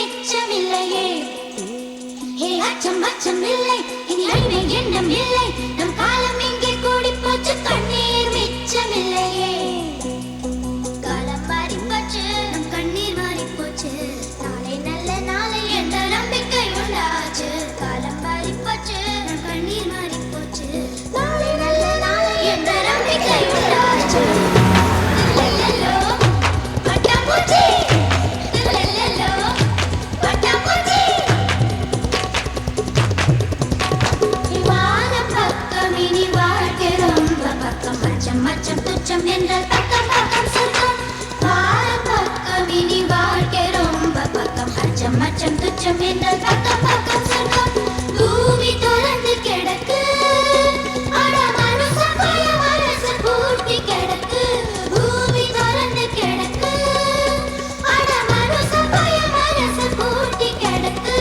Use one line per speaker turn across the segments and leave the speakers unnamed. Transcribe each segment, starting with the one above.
மிச்சமில்லையே. ஹே அச்சம் அச்சம் இல்லை, இனி அடிமை எண்ணம் இல்லை. நம் காலம் இங்கே கூடி போச்சு, கண்ணீர் மிச்சமில்லையே. காலம் மாறி போச்சு, நம் கண்ணீர் மாறி போச்சு. நாளை நல்ல நாளை என்ற நம்பிக்கை உண்டாச்சு. காலம் மாறி போச்சு, நம் கண்ணீர் மாறி போச்சு. நாளை நல்ல நாளை என்ற நம்பிக்கை உண்டாச்சு. மச்சம் துச்சம் என்றால் பக்கம் பக்கம் சொர்க்கம். வாரம் பக்கம் இனி வாழ்க்கை ரொம்ப பக்கம். அச்சம் மச்சம் துச்சம் என்றால் பக்கம் பக்கம் சொர்க்கம். பூமி தொடர்ந்து கிடக்கு, அட மனுஷ பய மனசு பூட்டி கிடக்கு. பூமி தொடர்ந்து கிடக்கு, அட மனுஷ பய மனசு பூட்டி கிடக்கு.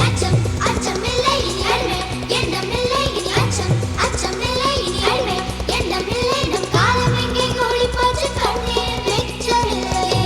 அச்சம் அச்சம் இல்லை, இனி அடிமை எண்ணம் இல்லை. அச்சம் இல்லை, இனி அடிமை எண்ணம் இல்லை. நம் காலம் எங்கே கூடி போச்சு, கண்ணீர் மிச்சமில்லையே.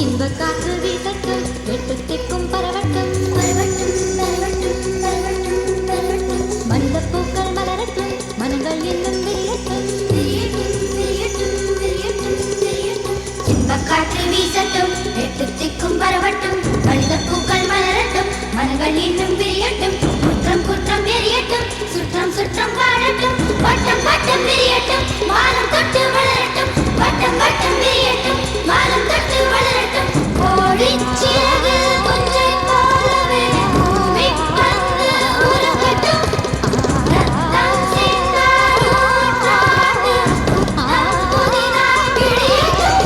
இன்பக் காற்று வீசட்டும், எட்டு திக்கும் பரவட்டும், பரவட்டும் பரவட்டும் பரவட்டும் பரவட்டும். மனிதப் பூக்கள் மலரட்டும், மனங்கள் இன்னும் விரியட்டும், விரியட்டும் விரியட்டும் விரியட்டும் விரியட்டும். இன்பக் காற்று வீசட்டும், எட்டு திக்கும் பரவட்டும், மனிதப் பூக்கள் மலரட்டும், மனங்கள் இன்னும் விரியட்டும். குற்றம் குற்றம் எரியட்டும், சுற்றம் சுற்றம் வாழட்டும். வட்டம் வட்டம் விரியட்டும், வானம் தொட்டு வளரட்டும். வட்டம் வட்டம் விரியட்டும், வானம் தொட்டு வளரட்டும். கோடிச்சிறகு கொஞ்சை போலவே பூமி வந்து உருகட்டும். ரத்தம் சிந்தால் ஊற்றாது, நம் புதிதாய் விடியட்டும்.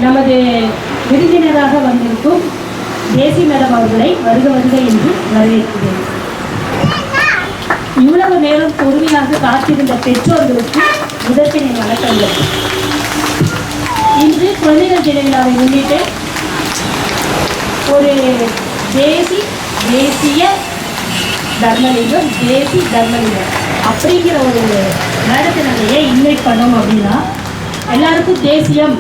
நமது விருந்தினராக வந்திருக்கும் தேசி மேடம் அவர்களை வருக வருக என்று வரவேற்கிறேன். இவ்வளவு நேரம் பொறுமையாக காத்திருந்த பெற்றோர்களுக்கு முதற்கனை வணக்கங்கள். இன்று குழந்தைகள் தின விழாவை முன்னிட்டு ஒரு தேசிய தர்மலிங்கம் அப்படிங்கிற ஒரு மேடத்தை நாங்கள் ஏன் இன்வைட் பண்ணோம் அப்படின்னா, எல்லாருக்கும் தேசியம்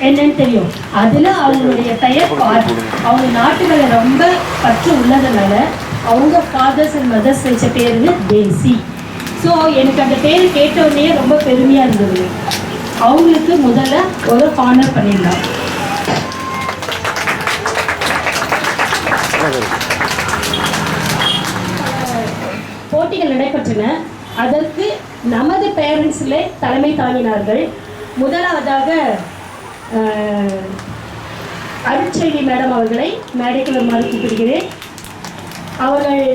என்னன்னு தெரியும். அதில் அவங்களுடைய பெயர் அவங்க நாட்டுகளை ரொம்ப பற்று உள்ளதுனால அவங்க ஃபாதர்ஸ் அண்ட் மதர்ஸ் வச்ச பேர் தேசி. ஸோ எனக்கு அந்த பேர் கேட்டவுடனே ரொம்ப பெருமையாக இருந்தது. அவங்களுக்கு முதல்ல ஒரு ஹானர் பண்ணிடலாம். போட்டிகள் நடைபெற்றன. அதற்கு நமது பேரண்ட்ஸில் தலைமை தாங்கினார்கள். முதலாவதாக அருட்செல்வி மேடம் அவர்களை மேடைக்கு வருமாறு கூப்பிடுகிறேன். அவர்கள்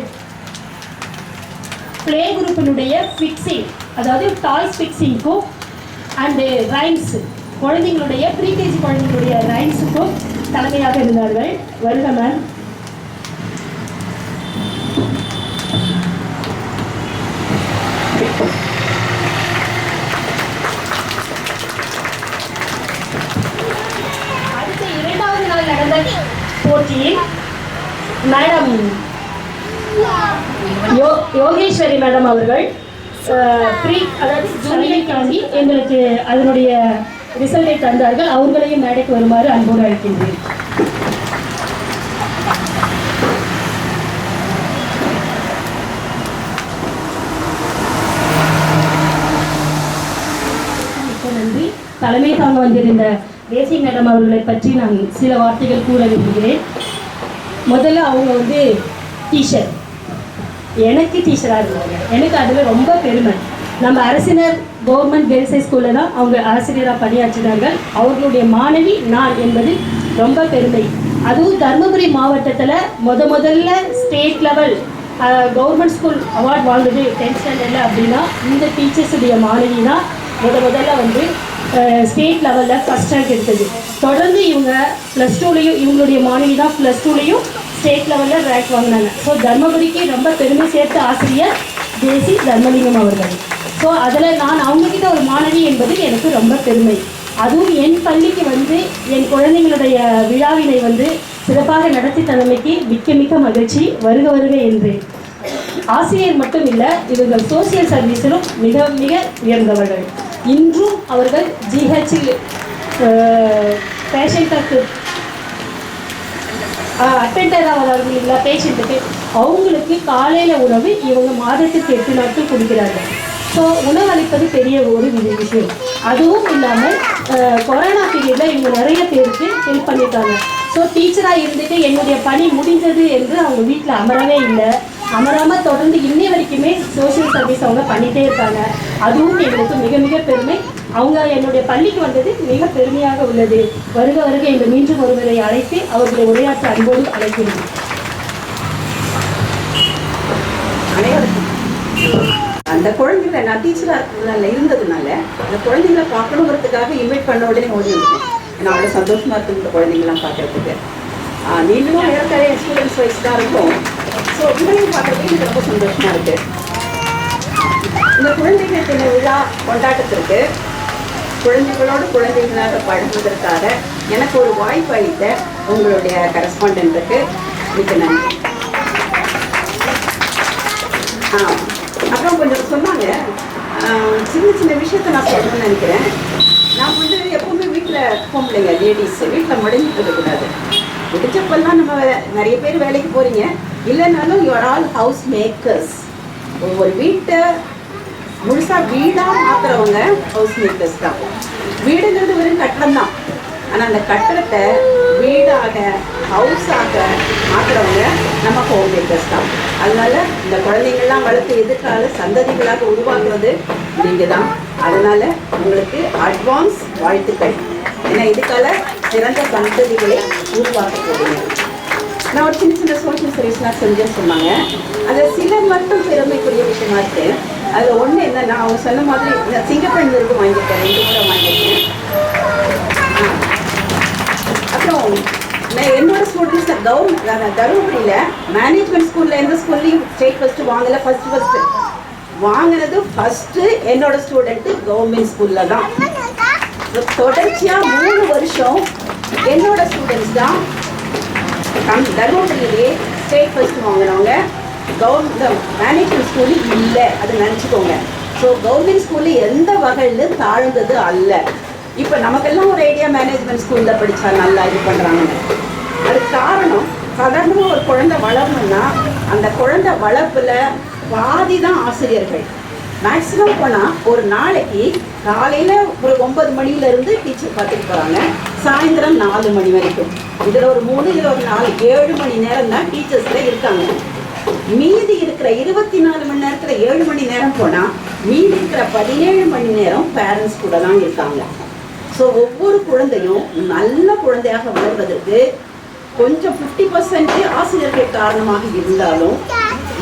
பிளே குரூப்பினுடைய ஃபிக்ஸிங், அதாவது டாய்ஸ் ஃபிக்ஸிங்க்கும் அண்டு ரைம்ஸ், குழந்தைங்களுடைய ப்ரீகேஜி குழந்தைங்களுடைய ரைம்ஸுக்கும் தலைமையாக இருந்தார்கள். வருக மேம். நடந்த போட்டியில் மேடம் யோகேஸ்வரி மேடம் அவர்கள் அதாவது ஜூனியருக்காண்டி எங்களுக்கு அதனுடைய ரிசல்ட்டை தந்தார்கள். அவர்களையும் மேடைக்கு வருமாறு அன்போடு அழைக்கின்றேன். நன்றி. தலைமை தாங்க வந்திருந்த தேசிய மேடம் அவர்களை பற்றி நான் சில வார்த்தைகள் கூற விரும்புகிறேன். முதல்ல அவங்க டீச்சர், எனக்கு டீச்சராக இருந்தாங்க. எனக்கு அதில் ரொம்ப பெருமை. நம்ம அரசினர் கவர்மெண்ட் கேர்ள்ஸ் ஹை ஸ்கூலில் தான் அவங்க ஆசிரியராக பணியாற்றினாங்க. அவர்களுடைய மாணவி நான் என்பது ரொம்ப பெருமை. அதுவும் தருமபுரி மாவட்டத்தில் முதல்ல state level government school award வாங்குது 10th ஸ்டாண்டர்டில் அப்படின்னா இந்த டீச்சர்ஸுடைய மாணவி தான் முதல்ல ஸ்டேட் லெவலில் ஃபஸ்ட் ரேங்க் எடுத்தது. தொடர்ந்து இவங்க +2லையும் இவங்களுடைய மாணவி தான் +2லையும் ஸ்டேட் லெவலில் ரேங்க் வாங்கினாங்க. ஸோ தர்மபுரிக்கு ரொம்ப பெருமை சேர்த்த ஆசிரியர் தேசி தர்மலிங்கம் அவர்கள். ஸோ ஸோ அதில் நான் அவங்கக்கிட்ட ஒரு மாணவி என்பது எனக்கு ரொம்ப பெருமை. அதுவும் என் பள்ளிக்கு வந்து என் குழந்தைங்களுடைய விழாவினை வந்து சிறப்பாக நடத்தி தந்தமைக்கு மிக்க மிக்க மகிழ்ச்சி. வருக வருக என்றேன். ஆசிரியர் மட்டும் இல்லை, இவர்கள் சோசியல் சர்வீஸிலும் மிக மிக உயர்ந்தவர்கள். இன்றும் அவர்கள் ஜிஹெச்சில் பேஷண்ட்டுக்கு அட்டெண்டராக வளர்ந்து இல்லை பேஷண்ட்டுக்கு அவங்களுக்கு காலையில் உணவு இவங்க மாதத்திற்கு 8 நாட்கள் கொடுக்கிறார்கள். ஸோ உணவளிப்பது பெரிய ஒரு விஷயம். அதுவும் இல்லாமல் கொரோனா பீரியடில் இவங்க நிறைய பேருக்கு ஹெல்ப் பண்ணியிருக்காங்க. ஸோ டீச்சராக இருந்துட்டு என்னுடைய பணி முடிந்தது என்று அவங்க வீட்டில் அமரவே இல்லை. அமராமல் தொடர்ந்து இன்னை வரைக்குமே சோஷியல் சர்வீஸ் அவங்க பண்ணிகிட்டே இருக்காங்க. அதுவும் எங்களுக்கு மிக மிக பெருமை. அவங்க என்னுடைய பள்ளிக்கு வந்தது மிக பெருமையாக உள்ளது. வருக வருக என்று மீண்டும் ஒருவரை அழைத்து அவர்களை உரையாற்ற அன்போடு அழைக்கிறேன்.
அந்த குழந்தைங்களை நான் டீச்சராக இருந்ததுனால அந்த குழந்தைங்களை பார்க்கணுங்கிறதுக்காக இன்வைட் பண்ண உடனே ஓடி வந்துட்டேன். நான் அவ்வளோ சந்தோஷமாக இருக்குது இந்த குழந்தைங்களாம் பார்க்கறதுக்கு. நீங்களும் ஏற்கனவே ஸ்டூடெண்ட்ஸ் வைஸ் தான் இருக்கும். ஸோ இவரையும் பார்க்குறதுக்கு எனக்கு ரொம்ப சந்தோஷமாக இருக்குது. இந்த குழந்தைகள் தின விழா கொண்டாட்டத்திற்கு குழந்தைகளோடு குழந்தைகளாக பழகுவதற்காக எனக்கு ஒரு வாய்ப்பு அளித்த உங்களுடைய கரஸ்பாண்டன்ட்டுக்கு மிக்க நன்றி. அப்புறம் கொஞ்சம் சொன்னாங்க, சின்ன சின்ன விஷயத்த நான் சொல்லணும்னு நினைக்கிறேன். நான் வந்து எப்பவுமே வீட்டில் பொம்பளைங்க லேடிஸ் வீட்டில் முடங்கிட்டு இருக்கக்கூடாது. முடிச்சப்பெல்லாம் நம்ம நிறைய பேர் வேலைக்கு போகிறீங்க, இல்லைனாலும் யூஆர் ஆல் ஹவுஸ் மேக்கர்ஸ். ஒரு வீட்டை முழுசாக வீடாக மாற்றுறவங்க ஹவுஸ் மேக்கர்ஸ் தான். வீடுங்கிறது வெறும் கட்டடம் தான், ஆனால் அந்த கட்டடத்தை வீடாக ஹவுஸாக மாற்றுறவங்க நம்ம ஹோம் மேக்கர்ஸ் தான். அதனால இந்த குழந்தைங்கள்லாம் வளர்த்து எதிர்கால சந்ததிகளாக உருவாக்குறது நீங்கள் தான். அதனால் உங்களுக்கு அட்வான்ஸ் வாழ்த்துக்கள். ஏன்னா இதுக்கால சிறந்த சந்ததிகளை உருவாக்க போகிறீங்க. நான் ஒரு சின்ன சின்ன சோஷியல் சர்வீஸ்லாம் செஞ்சேன்னு சொன்னாங்க. அதில் சில மட்டும் பெருமைக்குரிய விஷயமா இருக்குது. அதில் ஒன்று என்னன்னா, அவங்க சொன்ன மாதிரி இந்த சிங்கப்பெண் விருது வாங்கியிருக்கேன், 2 முறை வாங்கியிருக்கேன். அப்புறம் நான் என்னோட ஸ்டூடெண்ட்ஸ் தருமபுரியில் மேனேஜ்மெண்ட் ஸ்கூலில் எந்த ஸ்கூல்லையும் ஸ்டேட் ஃபஸ்ட்டு வாங்கலை. ஃபஸ்ட்டு வாங்கினது ஃபஸ்ட்டு என்னோட ஸ்டூடெண்ட்டு கவர்மெண்ட் ஸ்கூலில் தான். தொடர்ச்சியாக 3 வருஷம் என்னோட ஸ்டூடெண்ட்ஸ் தான் தருமபுரியிலே ஸ்டேட் ஃபஸ்ட்டு வாங்கினவங்க. மேனேஜ்மெண்ட் ஸ்கூலு இல்லை, அது நினச்சிக்கோங்க. ஸோ கவர்மெண்ட் ஸ்கூலு எந்த வகையில் தாழ்ந்தது அல்ல. இப்போ நமக்கெல்லாம் ஒரு ஐடியா மேனேஜ்மெண்ட் ஸ்கூலில் படித்தா நல்லா இது பண்ணுறாங்கன்னு. அதுக்கு காரணம், சாதாரணமாக ஒரு குழந்தை வளரணும்னா அந்த குழந்தை வளர்ப்பில் பாதி தான் ஆசிரியர்கள். மேக்ஸிமம் போனால் ஒரு நாளைக்கு காலையில் ஒரு 9 மணிலேருந்து டீச்சர் பார்த்துட்டு போகிறாங்க, சாயந்தரம் 4 மணி வரைக்கும். இதில் ஒரு 3, இதில் ஒரு 4, 7 மணி நேரம் தான் டீச்சர்ஸில் இருக்காங்க. மீதி இருக்கிற 24 மணி நேரத்தில் 7 மணி நேரம் போனால் மீதி இருக்கிற 17 மணி நேரம் பேரண்ட்ஸ் கூட தான் இருக்காங்க. ஸோ ஒவ்வொரு குழந்தையும் நல்ல குழந்தையாக வளர்வதற்கு கொஞ்சம் 50% ஆசிரியர்கள் காரணமாக இருந்தாலும்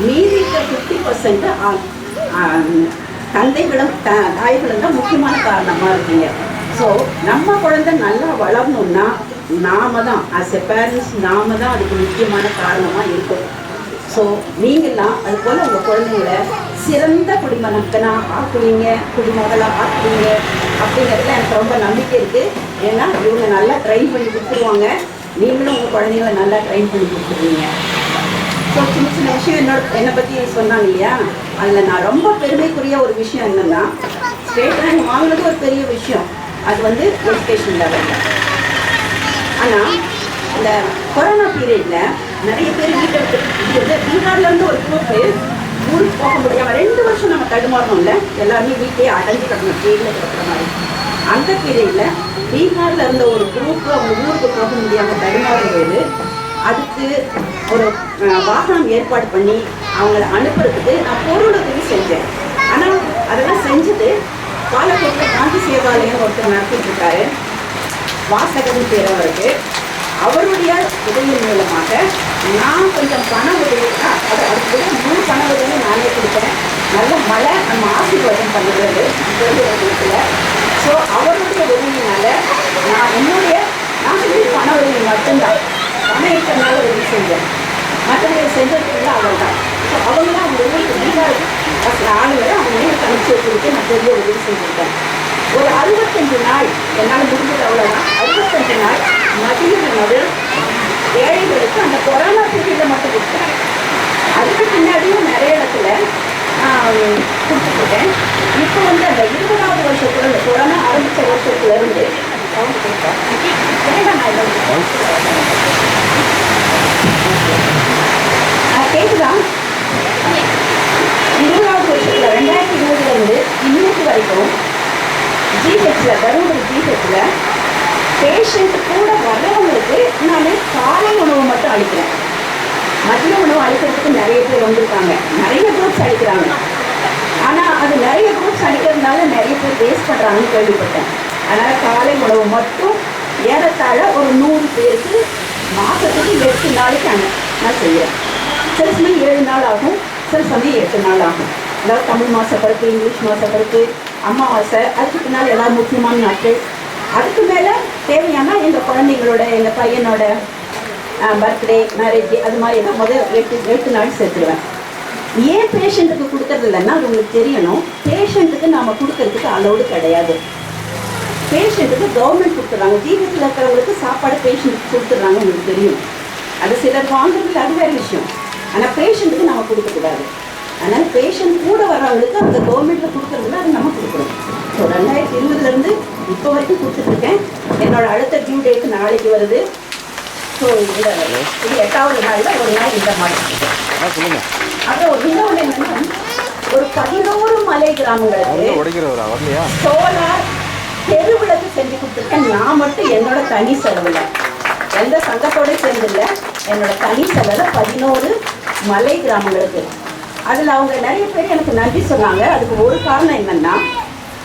மீதி இருக்கிற 50% தந்தைகளும் தாய்களும் தான் முக்கியமான காரணமாக இருக்கீங்க. ஸோ நம்ம குழந்தை நல்லா வளரணும்னா நாம தான் ஆஸ் எ பேரண்ட்ஸ் நாம தான் அதுக்கு முக்கியமான காரணமாக இருக்கும். ஸோ நீங்கள்லாம் அது போல் உங்கள் குழந்தைங்களை சிறந்த குடிமகனாக ஆக்குவீங்க, குடிமகளாக ஆக்குவீங்க அப்படிங்கிறதுல எனக்கு ரொம்ப நம்பிக்கை இருக்குது. ஏன்னா இவங்க நல்லா ட்ரைன் பண்ணி கொடுத்துருவாங்க, நீங்களும் உங்கள் குழந்தைங்களை நல்லா ட்ரைன் பண்ணி கொடுத்துருவீங்க. ஸோ சின்ன சின்ன விஷயம் என்னை பற்றி சொன்னாங்க இல்லையா, அதில் நான் ரொம்ப பெருமைக்குரிய ஒரு விஷயம் என்னென்னா, ஸ்டேட் ரேங்க் வாங்கினது ஒரு பெரிய விஷயம், அது வந்து எஜுகேஷன் லெவலில். ஆனால் இந்த கொரோனா பீரியடில் நிறைய பேர் வீட்டை விட்டு பீகார்லேருந்து ஒரு குரூப்பு ஊருக்கு போக முடியாமல் 2 வருஷம் நம்ம தடுமாறணும்ல, எல்லாருமே வீட்டையே அடைஞ்சு கிடக்கணும், ஜெயிலில் கிடக்கிற மாதிரி. அந்த பீரியடில் பீகாரில் இருந்த ஒரு குரூப்பு அவங்க ஊருக்கு போக முடியாமல் தடுமாறும்போது அதுக்கு ஒரு வாகனம் ஏற்பாடு பண்ணி அவங்கள அனுப்புறதுக்கு நான் பொருளுதவி செஞ்சேன். ஆனால் அதெல்லாம் செஞ்சது பாலக்கோட்டில் காந்தி சேவாலயம் ஒருத்தர் நடத்திட்டு இருக்காரு, வாசகன் பேரவருக்கு. அவருடைய உதவியின் மூலமாக நான் கொஞ்சம் பண உதவி, அதுக்கு முழு பண உதவி நானே கொடுத்தேன். நல்ல மழை நம்ம ஆசீர்வாதம் பண்ணுறது இடத்துல. ஸோ அவருடைய உதவியினால நான் சொல்லி பண உதவி மட்டும்தான், பணம் இருக்கிறனால உதவி செஞ்சேன், மற்றவங்க செஞ்சதுக்குள்ள அவர் தான். ஸோ அவங்களாம் அவங்க ஊருக்கு பீகார் ஆளுநரை அவங்க ஊருக்கு அனுப்பிச்சி வச்சுக்கிட்டு பெரிய உதவி செஞ்சுருக்கேன். ஒரு 65 நாள் என்னால் முடிஞ்சது அவ்வளோதான். 65 நாள் மதிய உணவு ஏழைகளுக்கு அந்த கொரோனா பீரியடில் மட்டும் கொடுத்தேன். அதுக்கு பின்னாடியும் நிறைய இடத்துல கொடுத்துருக்கேன். இப்போ வந்து அந்த 20வது வருஷத்துல இந்த கொரோனா ஆரம்பித்த வருஷத்துல இருந்து கேட்குதா? 20வது வருஷத்துல 2020 இன்னைக்கு வரைக்கும் ஜிஹெச்சில் தருமபுரி ஜிஹெச்சில் பேஷண்ட் கூட வர்றவங்களுக்கு நான் காலை உணவு மட்டும் அளிக்கிறேன். மதிய உணவு அளிக்கிறதுக்கு நிறைய பேர் வந்திருக்காங்க, நிறைய குரூப்ஸ் அளிக்கிறாங்க. ஆனால் அது நிறைய குரூப்ஸ் அளிக்கிறதுனால நிறைய பேர் வேஸ்ட் பண்ணுறாங்கன்னு கேள்விப்பட்டேன். அதனால் காலை உணவு மட்டும் ஏறத்தாழ ஒரு 100 பேருக்கு மாதத்துக்கு 8 நாளைக்கு நான் செய்கிறேன். சில சமயம் 7 நாள் ஆகும், சில சமயம் 8 நாள் ஆகும். அதாவது தமிழ் மாத பிறப்பு, இங்கிலீஷ் மாத பிறப்பு, அமாவாசை, அதுக்கு பின்னால் ஏதாவது முக்கியமான நாட்கள். அதுக்கு மேலே தேவையான எங்கள் குழந்தைங்களோட எங்கள் பையனோட பர்த்டே, மேரேஜ், அது மாதிரி எல்லாம் முதல் 8 நாள் சேர்த்துருவேன். ஏன் பேஷண்ட்டுக்கு கொடுக்கறது இல்லைன்னா அது உங்களுக்கு தெரியணும். பேஷண்ட்டுக்கு நாம் கொடுக்கறதுக்கு அலோடு கிடையாது. பேஷண்ட்டுக்கு கவர்மெண்ட் கொடுத்துட்றாங்க. ஜிஹெச்சில் இருக்கிறவங்களுக்கு சாப்பாடு பேஷண்ட்டுக்கு கொடுத்துட்றாங்க, உங்களுக்கு தெரியும். அது சிலர் வாங்குறதுல அது வேறு விஷயம். ஆனால் பேஷண்ட்டுக்கு நம்ம கொடுக்கக்கூடாது. அதனால் பேஷண்ட் கூட வர்றவங்களுக்கு அந்த கவர்மெண்ட்டில் கொடுக்குறதுல அது நம்ம கொடுக்குறோம். ஸோ 2020 இப்போ வரைக்கும் கொடுத்துட்ருக்கேன். என்னோட அடுத்த டியூ டேட் நாளைக்கு வருது. ஸோ இது 8வது நாளில் ஒரு நாள் இந்த மாதிரி. அப்புறம் இன்னொன்று என்னன்னா, ஒரு 11 மலை கிராமங்களுக்கு சோலார் தெருவிளக்கு செஞ்சு கொடுத்துருக்கேன். நான் மட்டும் என்னோட தனி செலவில், எந்த சங்கத்தோட சேர்ந்தில்லை, என்னோட தனி செலவில் 11 மலை கிராமங்களுக்கு. அதில் அவங்க நிறைய பேர் எனக்கு நன்றி சொன்னாங்க. அதுக்கு ஒரு காரணம் என்னன்னா,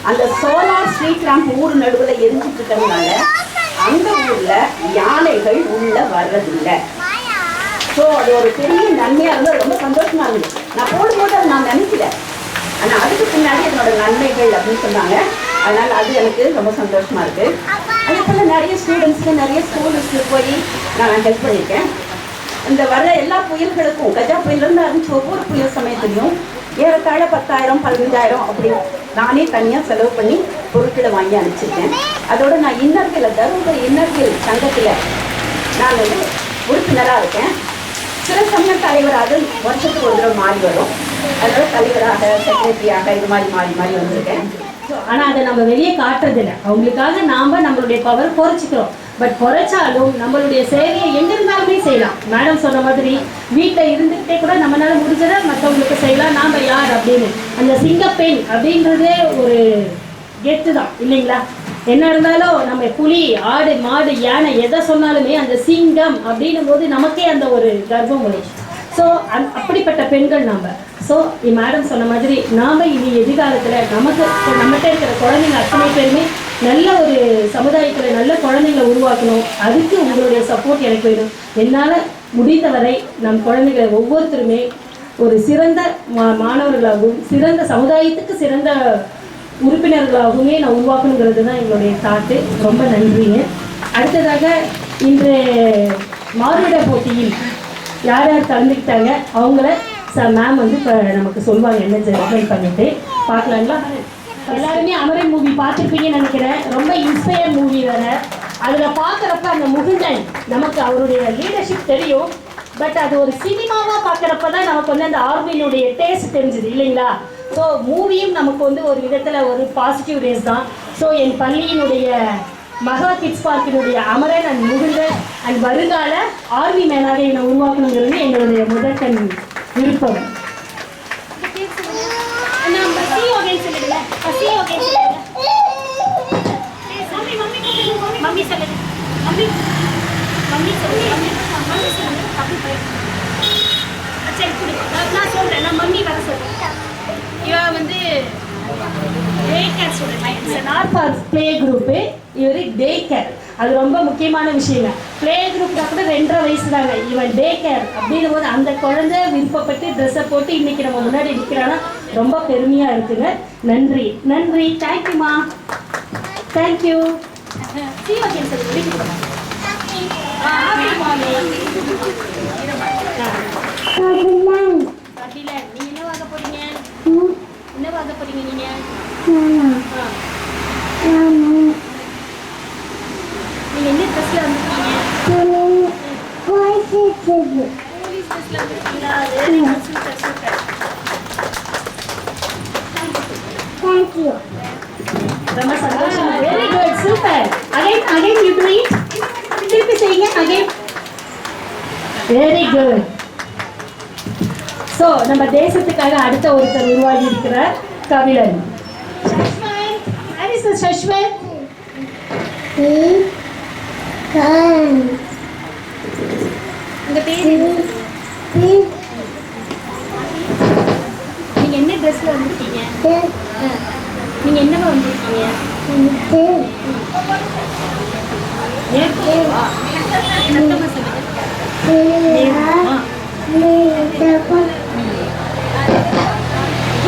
அந்த சோலார் ஸ்ட்ரீட் லேம்ப் ஊர் நடுவில் எரிஞ்சிட்டு இருக்கிறதுனால அந்த ஊரில் யானைகள் உள்ள வர்றதில்லை. ஸோ அது ஒரு பெரிய நன்மையாக இருந்தால் ரொம்ப சந்தோஷமாக இருந்துச்சு. நான் போடும்போது அதை நான் நினைக்கல, ஆனால் அதுக்கு பின்னாடி என்னோட நன்மைகள் அப்படின்னு சொன்னாங்க. அதனால் அது எனக்கு ரொம்ப சந்தோஷமாக இருக்குது. அதே போல் நிறைய ஸ்டூடெண்ட்ஸுக்கு, நிறைய ஸ்கூலுக்கு போய் நான் ஹெல்ப் பண்ணியிருக்கேன். இந்த வர எல்லா புயல்களுக்கும், கஜா புயல்லேருந்து ஆரம்பிச்சு ஒவ்வொரு புயல் சமயத்துலையும் ஏறத்தாழ 10,000 15,000 அப்படி நானே தனியாக செலவு பண்ணி பொருட்களை வாங்கி அனுப்பிச்சிருக்கேன். அதோடு நான் இன்னர்களை தருமபுரி இன்னர்கள் சங்கத்தில் நான் வந்து உறுப்பினராக இருக்கேன். சில சமயம் தலைவர், அது வருஷத்துக்கு ஒரு தடவை மாறி வரும். அதோட தலைவராக, செக்ரட்டரியாக இது மாதிரி மாறி மாறி வந்திருக்கேன்.
ஆனால் அதை நம்ம வெளியே காட்டுறதில்லை. அவங்களுக்காக நாம் நம்மளுடைய பவர் குறைச்சிக்கிறோம். பட் குறைச்சாலும் நம்மளுடைய சேவையை எங்கே இருந்தாலுமே செய்யலாம். மேடம் சொன்ன மாதிரி வீட்டில் இருந்துக்கிட்டே கூட நம்மளால முடிஞ்சதை மற்றவங்களுக்கு செய்யலாம். நாம் யார் அப்படின்னு அந்த சிங்கப்பெண் அப்படின்றதே ஒரு கெத்து தான் இல்லைங்களா? என்ன இருந்தாலும் நம்ம புலி, ஆடு, மாடு, யானை எதை சொன்னாலுமே அந்த சிங்கம் அப்படின்னும் போது நமக்கே அந்த ஒரு கர்வம் வரும். ஸோ அப்படிப்பட்ட பெண்கள் நாம். ஸோ மேடம் சொன்ன மாதிரி நாம் இனி எதிர்காலத்தில் நம்மகிட்ட இருக்கிற குழந்தைங்க அத்தனை பேருமே நல்ல ஒரு சமுதாயத்தில் நல்ல குழந்தைங்களை உருவாக்கணும். அதுக்கு உங்களுடைய சப்போர்ட் எனக்கு வேணும். என்னால் முடிந்தவரை நம் குழந்தைகளை ஒவ்வொருத்தருமே ஒரு சிறந்த மாணவர்களாகவும் சிறந்த சமுதாயத்துக்கு சிறந்த உறுப்பினர்களாகவுமே நான் உருவாக்கணுங்கிறது தான் எங்களுடைய தாட்டு. ரொம்ப நன்றிங்க. அடுத்ததாக இன்று மாறுவிட போட்டியில் யார் யார் கலந்துக்கிட்டாங்க அவங்கள மேம் வந்து இப்போ நமக்கு சொல்லுவாங்க. என்ன ஜட்மெண்ட் பண்ணிட்டு பார்க்கலாங்களா? எல்லாருமே அமரன் மூவி பார்த்துருப்பீங்கன்னு நினைக்கிறேன். ரொம்ப இன்ஸ்பயர் மூவி வேறு. அதில் பார்க்குறப்ப அந்த முகுந்தன் நமக்கு அவருடைய லீடர்ஷிப் தெரியும். பட் அது ஒரு சினிமாவாக பார்க்குறப்ப தான் நமக்கு வந்து அந்த ஆர்மியினுடைய டேஸ்ட் தெரிஞ்சுது இல்லைங்களா? ஸோ மூவியும் நமக்கு வந்து ஒரு விதத்தில் ஒரு பாசிட்டிவ் டேஸ் தான். ஸோ என் பள்ளியினுடைய மகா கிட்ஸ் பார்க்கினுடைய அமரன் அண்ட் முகுந்தன் அண்ட் வருங்கால ஆர்மி மேனாக என்னை உருவாக்கணுங்கிறது எங்களுடைய முதற்கண் விருப்பம்.
நான் சொல்றேன், நான் மம்மி வர சொல்றேன். இவன் வந்து
பிளே குரூப்பு, இவர் டே கேர். அது ரொம்ப முக்கியமான விஷயங்க. பிளே குரூப்னா கூட 2.5 வயசு தாங்க. இவன் டே கேர் அப்படின்னும் போது அந்த குழந்தை விருப்பப்பட்டு ட்ரெஸ்ஸை போட்டு இன்னைக்கு நம்ம முன்னாடி நிற்கிறான்னா ரொம்ப பெருமையாக இருக்குங்க. நன்றி நன்றி. தேங்க்யூமா. தேங்க்யூ.
நீங்க என்ன வாங்க போறீங்க? என்ன வாங்க போறீங்க நீங்க?
நீங்க என்ன ட்ரெஸ்ல வந்திருக்கீங்க? போலீஸ் ட்ரெஸ்ல வந்திருக்கீங்களா? Very good, super super. ரொம்ப சந்தோஷம். Very good, super. Again you to it. திருப்பி செய்யுங்க அகைன். Very good. ஸோ நம்ம தேசத்துக்காக அடுத்த ஒருத்தர் உருவாகி இருக்கிறார், Kabilan. Sashwanth, where is the Sashwanth? உங்க பேர் என்ன? நீங்க என்ன ட்ரெஸ்ல வந்திருக்கீங்க? நீங்க என்னவா வந்திருக்கீங்க? நேர்கோவா? சத்தமா சொல்லுங்க.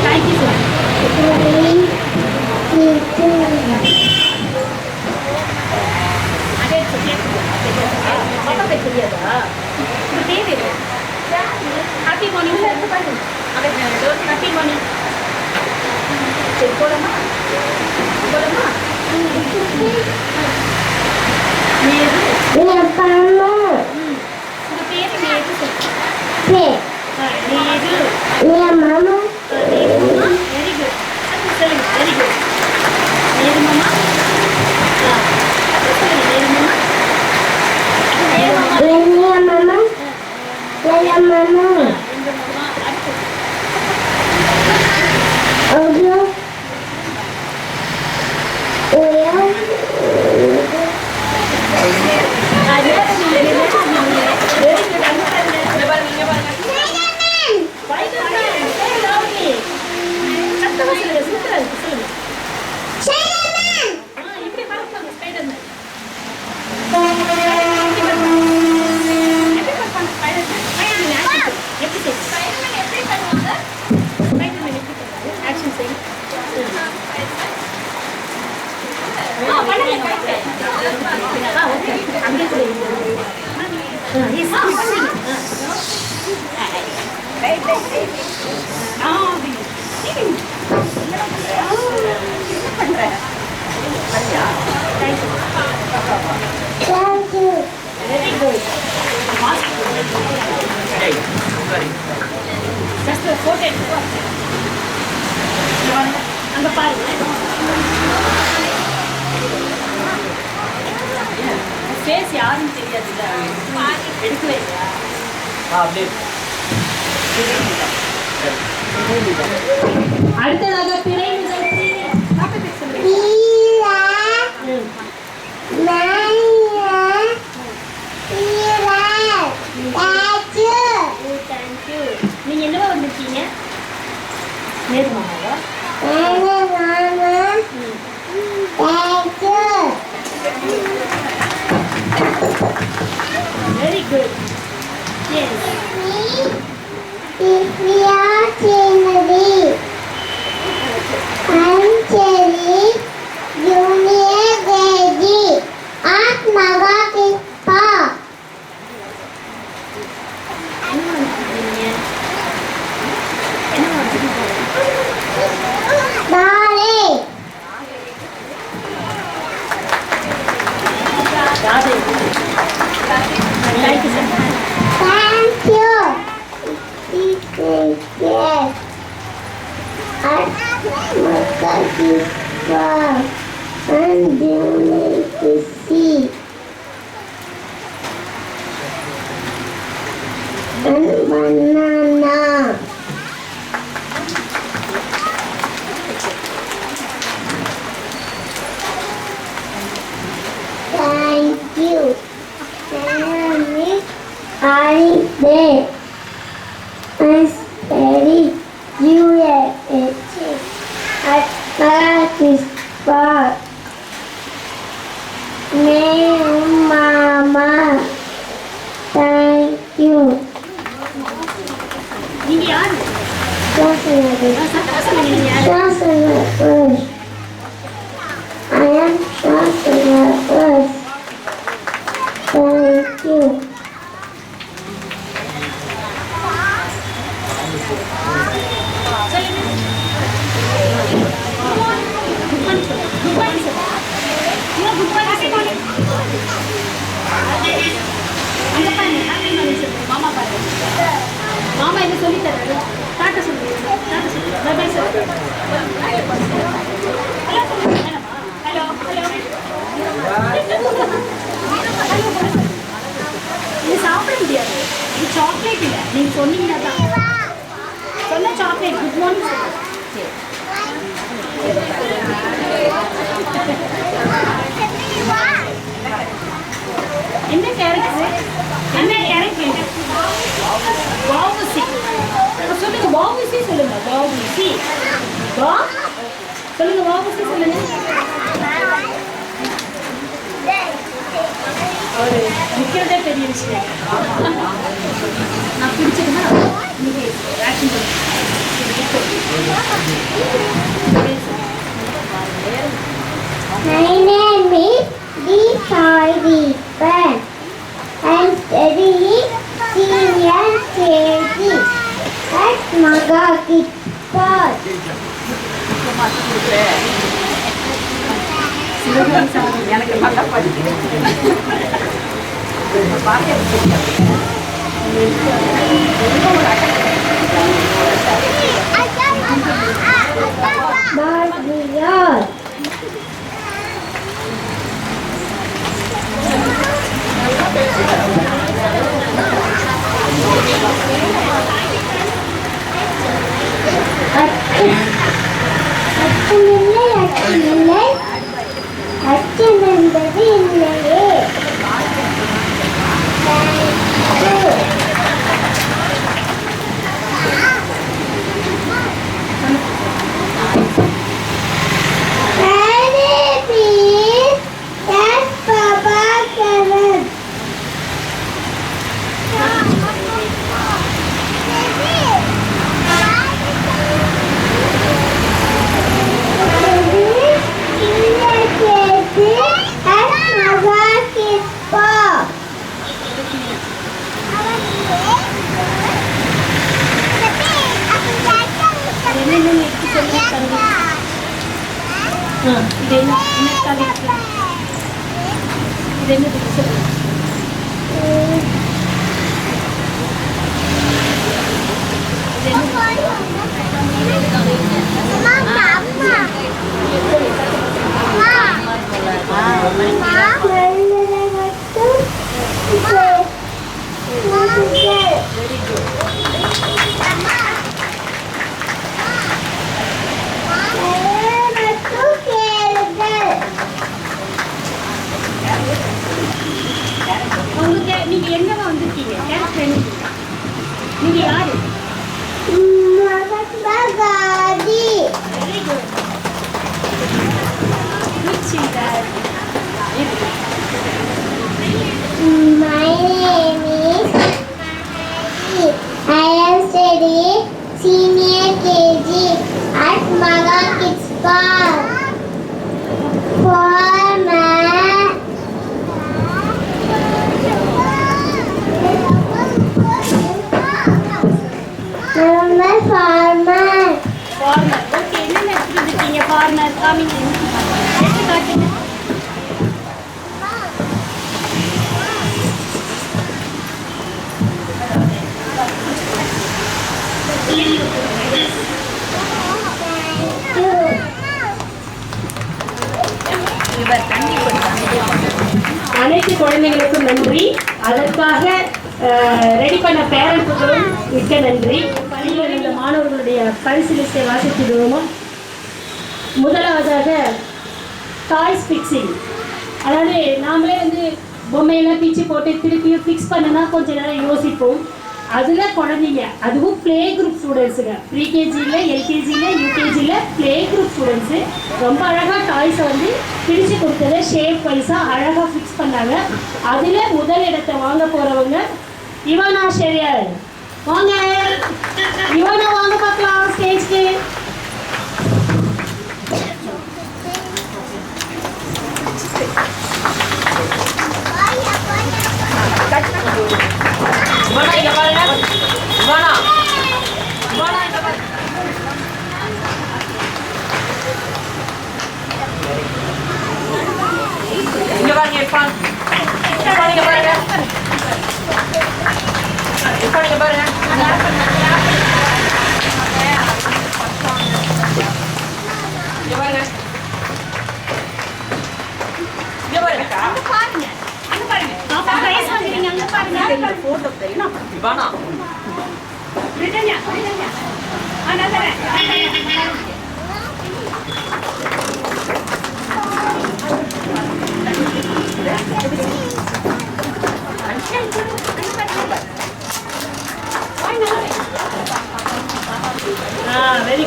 Thank you sir. அதே பாப்பா பேர் தெரியாதா? உங்க பேர் என்ன? Happy morning. Happy morning. சரி போலாமா? போலாமா? நேரு. உங்க பேர் நேரு சொல்லுங்க. நேரு. மாமா. நேரு மாமா. Very good. சொல்லுங்க. Very good. நேரு மாமா. சொல்லுங்க. நேரு மாமா. நேரு மாமா. எங்க மாமா? அடுத்து. Very good. Just a photo. அங்க பாருங்க. ஃபேஸ் யாருன்னு தெரியாதுல்ல. எடுக்கவே இல்லையா? அடுத்ததாக பிறை நிகழ்ச்சி. நீங்க என்னவா வந்திருக்கீங்க? நேரு மாமாவா? Very good. Yes. Thank you so much.
Thank you. Yes. And you need to see. And banana. Thank you. I did. I study USC at practice park. Mama. Thank you.
நீங்க யாரு?
I am Shasana. Thank you.
சொல்லுங்க. வஉசி. வா சொல்லுங்க, வஉசி சொல்லுங்க. ஒரு நிற்கிறதே பெரிய விஷயம். நான் பிடிச்சதுன்னா நீங்கள் ஆக்ஷன் பண்ணுங்க.
My name is Deepan. I'm studying senior KG at Maga Kids Park.
எனக்கு நல்லா படிக்கிறேன்.
But we are. அச்சம் என்பது இல்லையே.
நீங்க எங்க வந்திருக்கீங்க? நீங்க யாரு?
Mahatma Gandhi.
Very good.
My name is Mahali. I am studying senior KG at Maga Kids Park. Farmer.
Farmer. Okay, என்னென்ன எடுத்துருக்கீங்க? ஃபார்மர் காமிங்க, எடுத்து காட்டுங்க. அனைத்து குழந்தைகளுக்கும் நன்றி. அதற்காக ரெடி பண்ண பேரண்ட்ஸுகளும் மிக்க நன்றி. பள்ளியில் இந்த மாணவர்களுடைய பரிசு லிஸ்டை வாசித்திடுவோம். முதலாவதாக டாய்ஸ் ஃபிக்ஸிங். அதாவது நாமளே வந்து பொம்மையெல்லாம் பிச்சு போட்டு திருப்பியும் ஃபிக்ஸ் பண்ணனா கொஞ்சம் நேரம் யோசிப்போம். அதில் குழந்தைங்க, அதுவும் ப்ளே குரூப் ஸ்டூடெண்ட்ஸுங்க, ப்ரீகேஜியில், எல்கேஜியில், யூகேஜியில் ப்ளே குரூப் ஸ்டூடெண்ட்ஸு ரொம்ப அழகாக டாய்ஸை வந்து பிரித்து கொடுத்ததை ஷேப் வைஸாக அழகாக ஃபிக்ஸ் பண்ணாங்க. அதில் முதல் இடத்தை வாங்க போகிறவங்க இவானா ஷெரியர். வாங்க இவானா, வாங்க பார்க்கலாம் ஸ்டேஜ்க்கு.
இவானா இங்க பாருங்க. இவானா இவானா இங்க பாருங்க. இங்க பாருங்க. இர்ஃபான் இங்க பாருங்க. இர்ஃபான் இங்க பாருங்க. இங்க பாருங்க. இங்க பாருங்க.
அங்க பாருங்க, அங்க பாருங்க. பாப்பா பிரைஸ் வாங்குறீங்க, அங்க பாருங்க.
போட்டோ தெரியும்.
இவானா
பிரிட்டன்யா, பிரிட்டன்யா. நான் தரேன். வெரி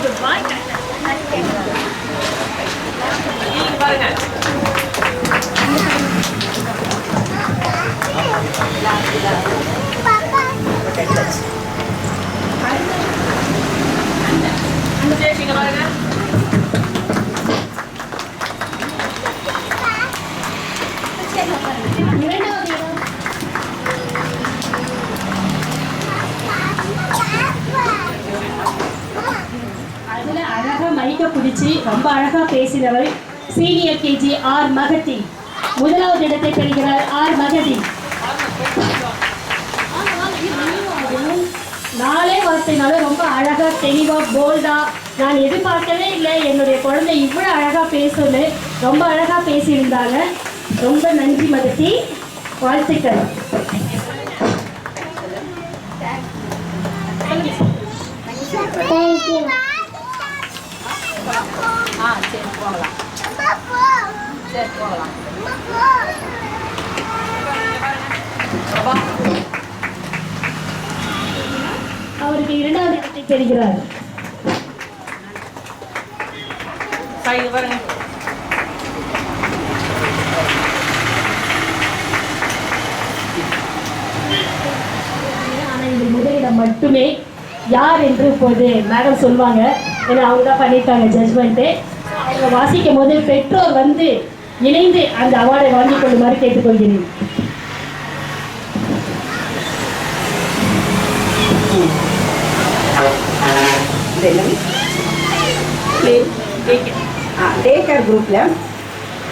பாருங்க. சரி, இங்க பாருங்க.
இரண்டாவது இடம் அதுல அழகா மைக்க பிடிச்சி ரொம்ப அழகா பேசினவர் சீனியர் கேஜி ஆர் மகதி. முதலாவது இடத்தை பெறுகிறார் ஆர் மகதி. நாளே வார்த்தைனாலும் ரொம்ப அழகா தெளிவா போல்டா, நான் எதிர்பார்க்கவே இல்லை என்னுடைய குழந்தை இவ்வளவு அழகா பேசுன்னு. ரொம்ப அழகா பேசியிருந்தாங்க. ரொம்ப நன்றி மகதி, வாழ்த்துக்கள்.
சரி போகலாம். சரி போகலாம்.
அவருக்கு இரண்டாவது இடத்தை பெறுகிறார்.
சாய் பாருங்க.
ஆனா இது முதலிடம் மட்டுமே. யார் என்று இப்போது மேடம் சொல்லுவாங்க. ஏன்னா அவங்க தான் பண்ணியிருக்காங்க ஜட்ஜ்மெண்ட்டு. அவங்க வாசிக்கும் போது பெற்றோர் வந்து இணைந்து அந்த அவார்டை வாங்கிக் கொள்ளுமாறு கேட்டுக்கொள்கிறேன்.
டே கேர் குரூப்பில்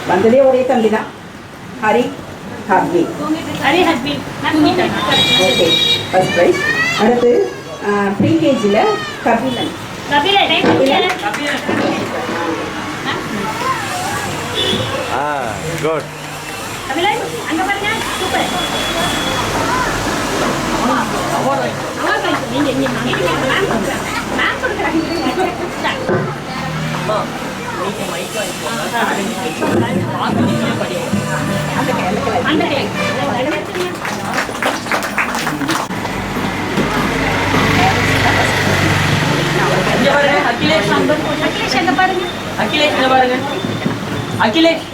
வந்ததே ஒரே தம்பி தான், Hari Harvi. Okay, first prize. அடுத்து ப்ரீகேஜியில் கபிலன்.
குட்.
அகிலேஷ்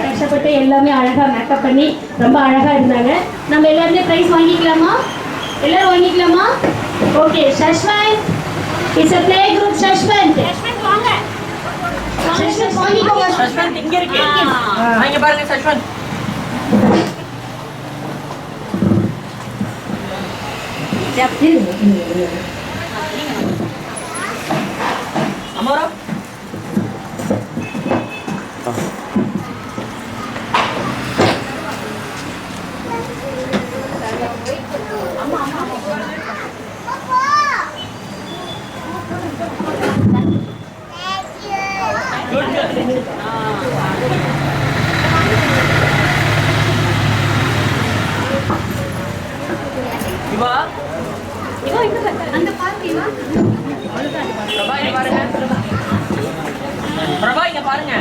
கஷ்டப்பட்டு எல்லாமே அழகா மேக்கப் பண்ணி ரொம்ப அழகா இருந்தாங்க. நம்ம எல்லாருமே பிரைஸ் வாங்கிக்கலாமா? எல்லாரும் வாங்கிக்கலாமா? Okay, Sashwanth it's a play group. Sashwanth வாங்க. சஷ்வந்த் வாங்கிக்கோங்க.
சஷ்வந்த் இங்க இருக்கு. இங்க பாருங்க சஷ்வந்த். அமரா பிரபா இங்க பாருங்க.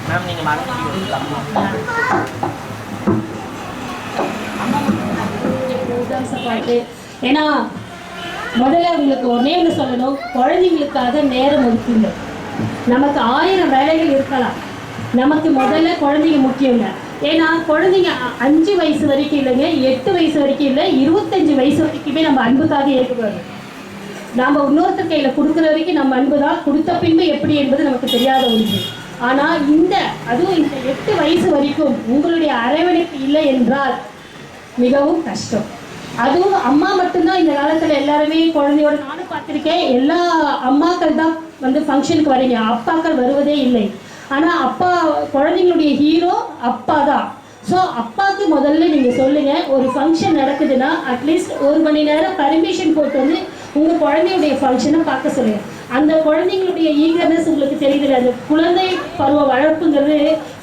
மேம் நீங்க
ஏன்னா முதல்ல உங்களுக்கு ஒன்னே ஒன்று சொல்லணும், குழந்தைங்களுக்காக நேரம் ஒதுக்குங்க. நமக்கு 1000 வேலைகள் இருக்கலாம், நமக்கு முதல்ல குழந்தைங்க முக்கியங்க. ஏன்னா குழந்தைங்க 5 வயசு வரைக்கும் இல்லைங்க, 8 வயசு வரைக்கும் இல்லை, 25 வயசு வரைக்குமே நம்ம அன்புக்காக ஏற்றுக்கணும். நாம் இன்னொருத்தர் கையில் கொடுக்குற வரைக்கும் நம்ம அன்பு தான், கொடுத்த பின்பு எப்படி என்பது நமக்கு தெரியாத ஒன்று. ஆனால் அதுவும் இந்த 8 வயசு வரைக்கும் உங்களுடைய அரவணைப்பு இல்லை என்றால் மிகவும் கஷ்டம். அதுவும் அம்மா மட்டும்தான் இந்த காலத்தில் எல்லாருமே குழந்தையோட, நானும் பார்த்துருக்கேன், எல்லா அம்மாக்கள் தான் வந்து ஃபங்க்ஷனுக்கு வரீங்க, அப்பாக்கள் வருவதே இல்லை. ஆனால் அப்பா குழந்தைங்களுடைய ஹீரோ அப்பா தான். ஸோ அப்பாவுக்கு முதல்ல நீங்கள் சொல்லுங்கள், ஒரு ஃபங்க்ஷன் நடக்குதுன்னா அட்லீஸ்ட் 1 மணி நேரம் பர்மிஷன் போட்டு வந்து உங்கள் குழந்தையுடைய ஃபங்க்ஷனை பார்க்க சொல்லுங்கள். அந்த குழந்தைங்களுடைய ஈகர்னஸ் உங்களுக்கு தெரியுது. அந்த குழந்தை பருவ வளர்ப்புங்கிறது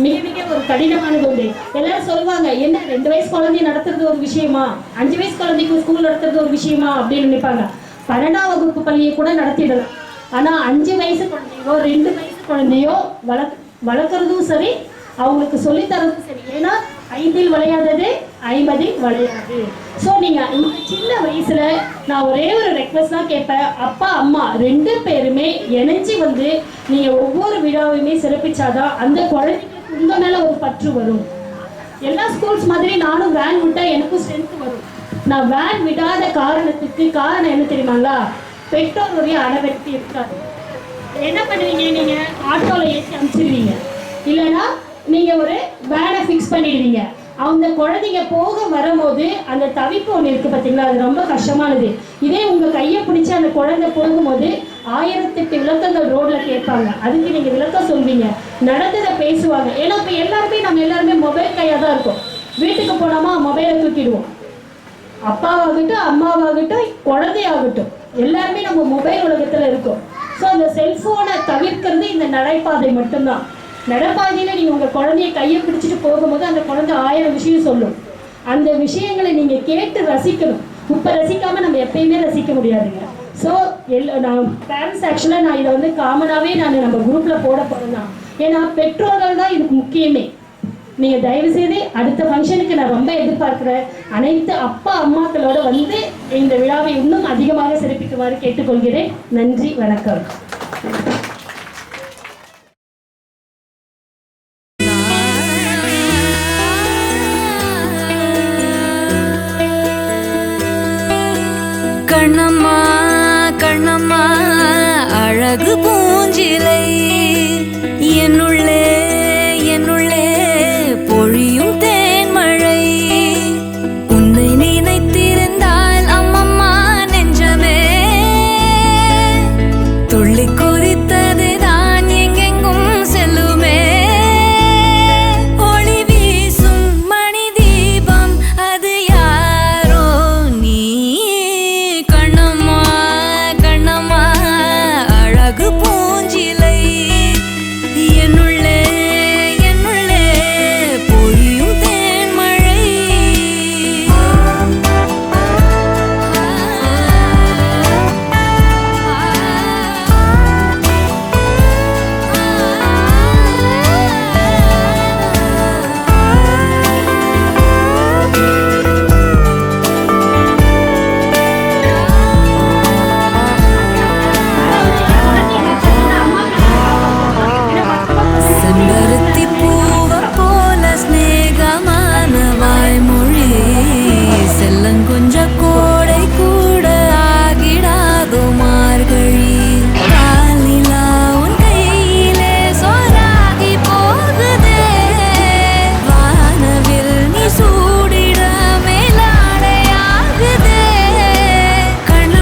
மிக மிக ஒரு கடினமானது உண்டு. எல்லாரும் சொல்லுவாங்க, என்ன 2 வயசு குழந்தைய நடத்துறது ஒரு விஷயமா, 5 வயசு குழந்தைக்கு ஸ்கூல் நடத்துறது ஒரு விஷயமா அப்படின்னு நினைப்பாங்க. 12ஆம் வகுப்பு பள்ளியை கூட நடத்திடலாம். ஆனால் 5 வயசு குழந்தையோ 2 வயசு குழந்தையோ வளர்க்குறதும் சரி, அவங்களுக்கு சொல்லித்தரதும் சரி. ஏன்னா 5இல் விளையாதது 50இல் விளையாது. ஸோ நீங்கள் இந்த சின்ன வயசில் நான் ஒரே ஒரு ரெக்வஸ்ட் தான் கேட்பேன். அப்பா அம்மா 2 பேருமே இணைஞ்சி வந்து நீங்கள் ஒவ்வொரு விழாவையுமே சிறப்பிச்சாதான் அந்த குழந்தைங்களுக்கு உங்கள் மேலே ஒரு பற்று வரும். எல்லா ஸ்கூல்ஸ் மாதிரி நானும் வேன் விட்டால் எனக்கும் ஸ்ட்ரென்த் வரும். நான் வேன் விடாத காரணம் என்ன தெரியுமாங்களா? பெற்றோருடைய அடவெடுப்பு இருக்காது. என்ன பண்ணுவீங்க, நீங்கள் ஆட்டோவில் ஏற்றி அனுப்பிச்சிடுவீங்க, இல்லைன்னா நீங்கள் ஒரு வேனை ஃபிக்ஸ் பண்ணிடுவீங்க. அந்த குழந்தைங்க போக வரும்போது அந்த தவிப்பு ஒன்று இருக்குது பார்த்தீங்களா, அது ரொம்ப கஷ்டமானது. இதே உங்கள் கையை பிடிச்சி அந்த குழந்தை போகும்போது 1008 விளக்கங்கள் ரோட்டில் கேட்பாங்க. அதுக்கு நீங்கள் விளக்கம் சொல்வீங்க, நடந்ததை பேசுவாங்க. ஏன்னா இப்போ நம்ம எல்லாருமே மொபைல் கையாக தான் இருக்கோம். வீட்டுக்கு போனோமா மொபைலை தூக்கிடுவோம். அப்பாவாகட்டும் அம்மாவாகட்டும் குழந்தையாகட்டும் எல்லாருமே நம்ம மொபைல் உலகத்தில் இருக்கோம். ஸோ அந்த செல்ஃபோனை தவிர்க்கிறது இந்த நடைபாதை மட்டும்தான். நடைபாதையில் நீங்கள் உங்கள் குழந்தைய கையை பிடிச்சிட்டு போகும்போது அந்த குழந்தை 1000 விஷயம் சொல்லும். அந்த விஷயங்களை நீங்கள் கேட்டு ரசிக்கணும். இப்போ ரசிக்காமல் நம்ம எப்பயுமே ரசிக்க முடியாதுங்க. ஸோ நான் பேரண்ட்ஸ் ஆக்சுவலாக நான் இதை வந்து காமனாகவே நம்ம குரூப்பில் போட போகிறேன் தான். ஏன்னா பெற்றோர்கள் தான் இதுக்கு முக்கியமே. நீங்கள் தயவுசெய்து அடுத்த ஃபங்க்ஷனுக்கு நான் ரொம்ப எதிர்பார்க்குறேன். அனைத்து அப்பா அம்மாக்களோட வந்து இந்த விழாவை இன்னும் அதிகமாக சிறப்பிக்குமாறு கேட்டுக்கொள்கிறேன். நன்றி, வணக்கம்.
கண்ணம்மா கண்ணம்மா அழகு பூஞ்சில